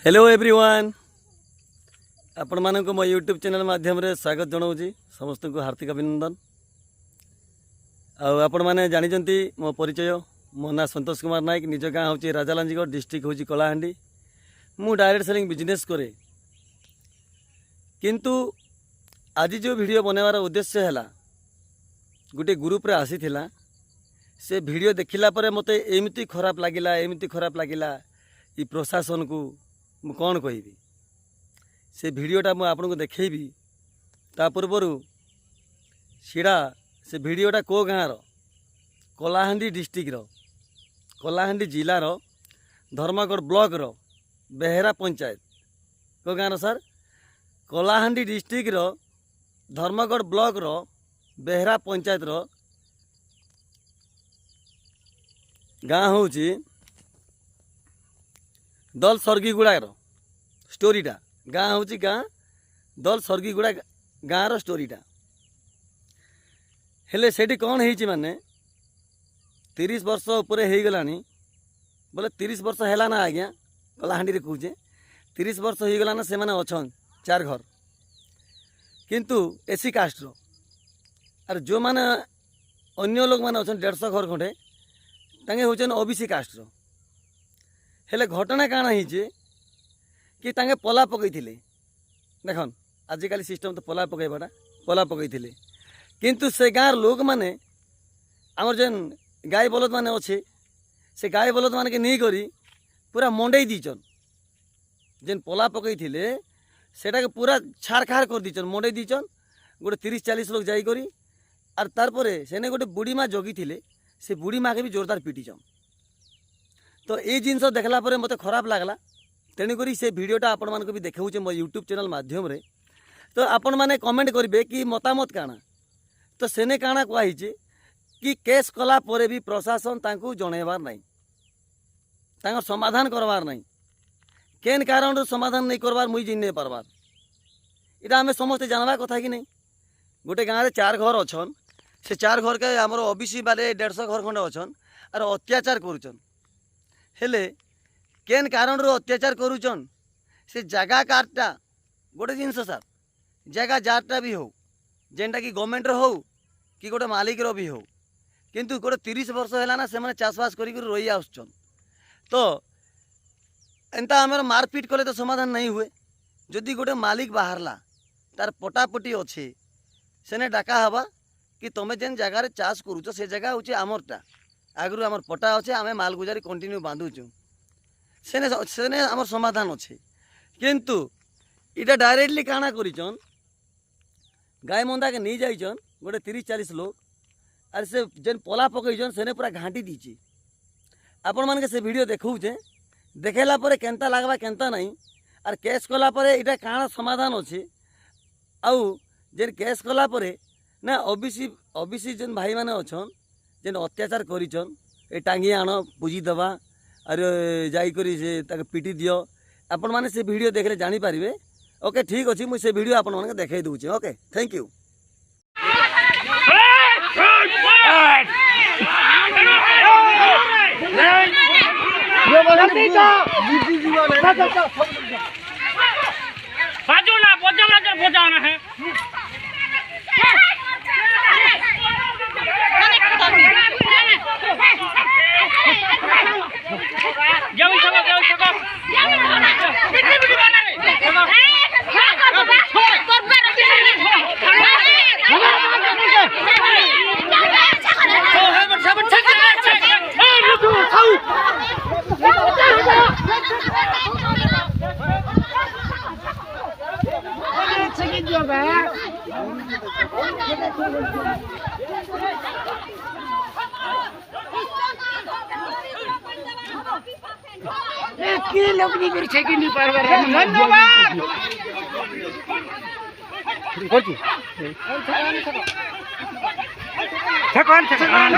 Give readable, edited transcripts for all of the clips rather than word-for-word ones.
Hello everyone आपण मानक मो यूट्यूब चैनल माध्यम रे स्वागत जनाऊँगी समस्त को हार्दिक अभिनंदन। आपण मैंने जानी मो परिचय मो ना संतोष कुमार नायक निज गाँ हूँ राजालांजीगढ़ डिस्ट्रिक्ट हूँ कलाहांडी। मु डायरेक्ट सेलिंग बिजनेस करे किंतु आज जो वीडियो बनवार उद्देश्य है गोटे ग्रुप रे आसी थिला से वीडियो देखिला परे मते एमती खराब लगिला ई प्रशासन को मु कौन कहबी से वीडियोटा मु आपन को देखेबी ता पूर्वर सीड़ा से वीडियोटा को गाँव कलाहांडी डिस्ट्रिक्ट कलाहांडी जिलार धर्मगढ़ ब्लॉक बेहेरा पंचायत को गाँव sir Kalahandi district Dharamgarh block Behera panchayat गाँ हूँ दल सर्गीगुड़ा स्टोरीटा गाँ हूँ गाँ दल सर्गीगुड़ा गाँव स्टोरीटा हेले सेठी कौन है माने 30 वर्ष उपर हो गलानी बोले 30 वर्ष है ना आज्ञा कलाहांडी रे कहूचे 30 वर्ष हो गलाना से माने अछन 4 घर किंतु एसी कास्ट रो और जो माने अन्य लोग माने अछन 150 घर खंडे तांगे होचन ओबीसी कास्ट रो हेले घटना काଣା ହେଇଛି कि तांगे पला पकईथिले देखन आजिकल सिस्टम तो पला पकईबाटा पला पकईथिले किंतु से गाँव लोक माने आमर जेन गाय बलद माने अच्छे से गाय बलद मान के नहीं करी पूरा मंडई दीचन जेन पला पकईथिले सेटा के पूरा छारखार कर दीचन मंडई दीचन गोटे 30-40 लोग जाई करी आर तार परे सेने गोटे बुढ़ी माँ जगी थिले से बुढ़ी माँ के भी जोरदार पिटीचन। तो ये जिनस देखला पर मत खराब लगला तेणुक से वीडियोटा आपण मानक भी देखाऊे मो यूट्यूब चैनल माध्यम रे। तो आपण माने कमेंट करेंगे कि मतामत काना तो सेने काना कहुई कि केस कला परे भी प्रशासन तांको जनइबार नहीं तांको समाधान करवार नहीं केन कारण समाधान नहीं करवार मुई जिन नहीं पारबार इटा आम समस्ते जानवा कथा कि नहीं। गोटे गाँव में 4 घर अच्छन से 4 घर के आमर ओबीसी बाले 150 घर खंडे अच्छन और अत्याचार करुचन हेले केन कारण अत्याचार करुचन से जगह कार्डटा गोटे जिनस सर जगह जारटा भी हो जेनटा कि गवर्नमेंट हो कि गोटे मालिक भी हो किंतु गोटे 30 वर्ष है ना से चाषबास कर रही आसुचन। तो एंता आम मारपिट कले तो समाधान नहीं हुए जदि गोटे मालिक बाहरला तार पटापटी अच्छे सेने डाका हवा कि तुम जेन जगार चाष करुच से जगह हूँ आमरटा आगु आमर पटा अच्छे आम माल गुजारी कंटिन्यू बांधुचु सेने सेने आमर समाधान अच्छे किंतु इटा डायरेक्टली काଣା करिचन गाय मंदा के नहीं जाइचन गोटे 30-40 लोग और से जेन पला पकईचन सेने पूरा घाटी दीची आपण मान के से वीडियो देखौचे देखेला परे केंता लागबा केंता नहीं और केस कला परे इटा काଣା समाधान अच्छे आउ जेन केस कला परे ना ओबीसी जेन भाई माने अछन जेन अत्याचार करिचन ए टांगी आण बुझी दबा और जाई करी से ताके पीटी दियो आपण माने से वीडियो देखले जानी पारिबे। ओके ठीक अछि मुई से वीडियो आपण माने देखाई दूची। Okay thank you. बाजू ना बजाना है की लोग नहीं कर छे नहीं पार धन्यवाद कोची ठकान ठकान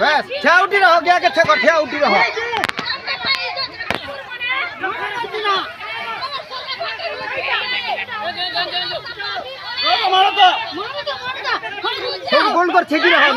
बस ठिया उठी रहो गया के ठिया उठी रहो गोल कर छेकी रहो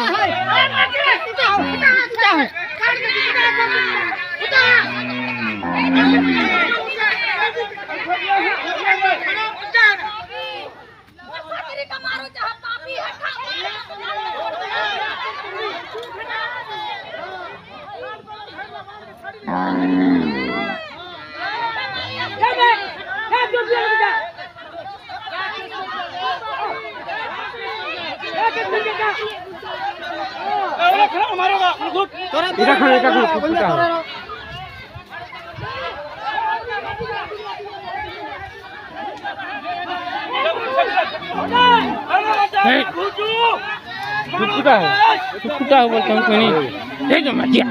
कुत्ता हो बोलता हूँ कोई नहीं ये जो मचिया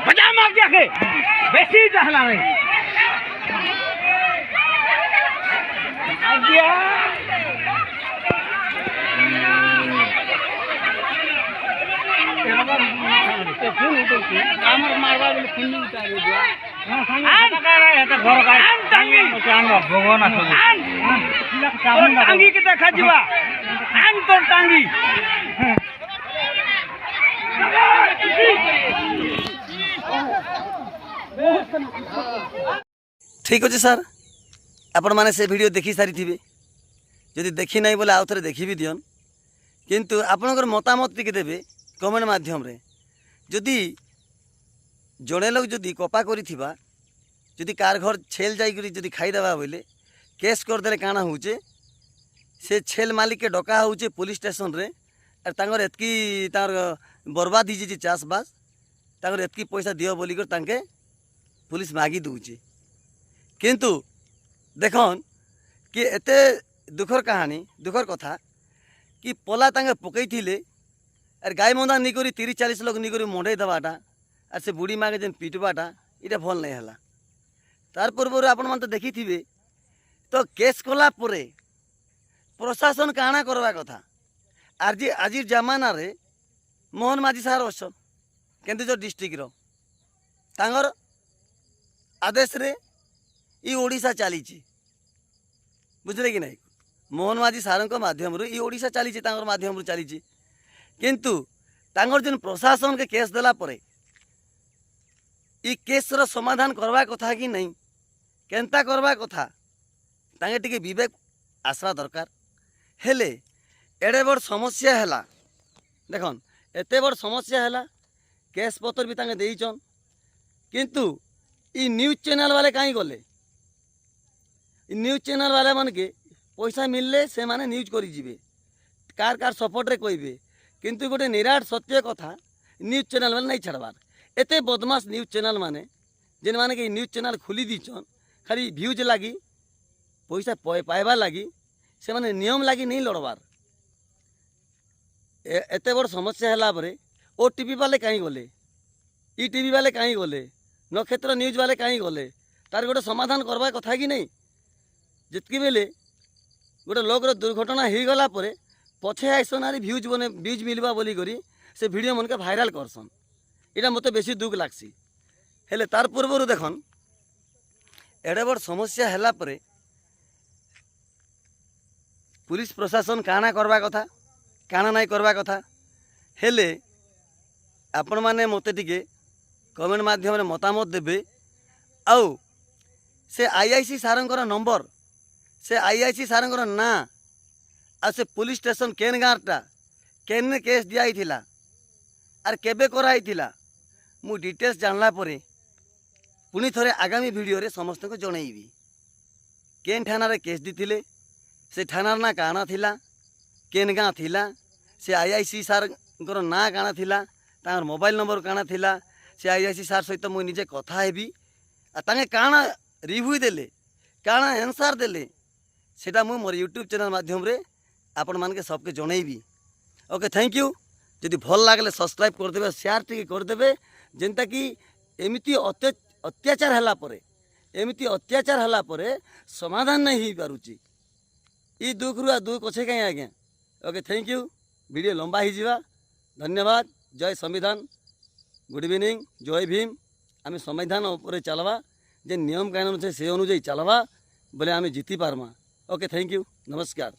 बजा मार दिया के बेसी जहला नहीं আমার মারবা বলে ফোন উঠাই দিয়া টাঙ্গি কে দেখা ଯିବା আন তোর টাঙ্গি ঠিক আছে স্যার আপন মানে সে ভিডিও দেখি সারিথিবে যদি দেখি নাই বলে আউ থরে দেখি বি দিয়ন কিন্তু আপনার মতামত টিকে দেবে কমেন্ট মাধ্যমে যদি জনে লোক যদি কপা করিথিবা যদি কার ঘর ছেল যাইকরি যদি খাইদেবা বলে কেস করদেলে কাଣା হচ্ছে সে ছেল মালিককে ডকা হচ্ছে পুলিশ স্টেশনরে আর তাঙ্কর এতকি তার বরবাদ হয়েছে চাষবাস তাঙ্কর এতকি পয়সা দিও বলিকর তাঙ্কে পুলিশ মাগি দৌছে কিন্তু দেখুন কি এতে দুঃখর কাহানি দুঃখর কথা কি পলা তাঙ্কে পকাইলে আর গাই মন্দা নিকরি 30-40 লোক নিকরি মন্ডাই দেওয়াটা আর সে বুড়ি মাকে যেন পিটবাটা এটা ভাল নাই হলা তার পূর্বରୁ ଆପଣମାନେ ତ ଦେଖିଥିବେ ତ କେସ୍ କଲା ପରେ ପ୍ରଶାସନ କାଣା କରିବା କଥା ଆଜି ଜମାନାରେ ମୋହନ ମାଝୀ ସାର୍ ଅଛନ୍ କେନ୍ଦୁଝର ଡିଷ୍ଟ୍ରିକ୍ଟର ତାଙ୍କର ଆଦେଶରେ ଇ ଓଡ଼ିଶା ଚାଲିଛି ବୁଝିଲେ କି ନାହିଁ ମୋହନ ମାଝୀ ସାର୍ଙ୍କ ମାଧ୍ୟମରୁ ଇ ଓଡ଼ିଶା ଚାଲିଛି ତାଙ୍କର ମାଧ୍ୟମରୁ ଚାଲିଛି କିନ୍ତୁ ତାଙ୍କର ଯେନ୍ ପ୍ରଶାସନକେ କେସ୍ ଦେଲା ପରେ ଇ କେସ୍ର ସମାଧାନ କରିବା କଥା କି ନାହିଁ କେନ୍ତା କରବା କଥା ତାଙ୍କେ ଟିକେ ବିବେକ আসবা দরকার হেলে এড়ে বড় সমস্যা হেলা দেখুন এতে বড় সমস্যা হেলা কেস পত্র বি তাঙ্কে দেইছন কিন্তু ই নিউজ চ্যানেল বালে কাই গলে ই নিউজ চ্যানেল বালে মানকে পয়সা মিললে সে মানে নিউজ করি যাবে কার কার সপোর্টরে কইবে কিন্তু গোটে নিরাট সত্য কথা নিউজ চ্যানেল মানে নাই ছাড়বার এতে বদমাস নিউজ চ্যানেল মানে যেন মানে কি নিউজ চ্যানেল খুলি দিছন খালি ভিউজ লাগি পয়সা পাইবার লাগি সে মানে নিয়ম লাগি নেই লড়বার এতে বড় সমস্যা হেলা পরে ও টিভি বালে কাই গলে ই টিভি বালে কাই গলে নক্ষত্র নিউজ বালে কাই গলে তার গোটে সমাধান করবা কথা কি নেই যেতকি বেলে গোটে লোকর দুর্ঘটনা হয়েগলা পরে পছে আইসন আর ভিউজ মিলবা বলি করি সে ভিডিও মনকে ভাইরাল করসন এটা মতো বেশি দুঃখ লাগছি হেলে তার পূর্বরু দেখুন এড়ে বড় সমস্যা হেলা পরে পুলিশ প্রশাসন কাଣା করবা কথা কাଣା নাই করবা কথা হেলে আপন মানে মতে টিকে কমেন্ট মাধ্যমে মতামত দেবে আউ সে আইআইসি সারঙ্কর নম্বর সে আইআইসি সারঙ্কর না আর সে পুলিশ স্টেশন কেন গাঁটা কেন কেস দিয়া হইছিলা আর কেবে করা হইছিলা মু ডিটেলস জানলা পরে পুনি থরে আগামী ভিডিওরে সমস্তকে জনাইবি কেন থানারে কেস দিছিলে से थानार ना काना थिला केन गाँ थिला से आईआईसी सारंकर ना काना थिला तांकर मोबाइल नंबर काना थिला से आईआईसी सार सहित मुई निजे कथा हेबी आ तांगे काना रिव्यू देले काना आंसर देले सेटा मुई मोर यूट्यूब चैनल माध्यम रे आपण मानके सबके जणैबी ओके थैंक यू जदि भल लागले सब्सक्राइब कर देबे शेयर टिके कर देबे जेंता कि एमिति अत्याचार हला परे समाधान नहीं ही पारुची इ दुख रु दुख अच्छे कहीं आज्ञा ओके थैंक यू वीडियो लंबा ही जीवा धन्यवाद जय संविधान गुड इवनिंग जय भीम आम संविधान उपर चलवा जे नियम कानून से अनुजाई चलवा बोले आम जीति पार्मा ओके थैंक यू नमस्कार।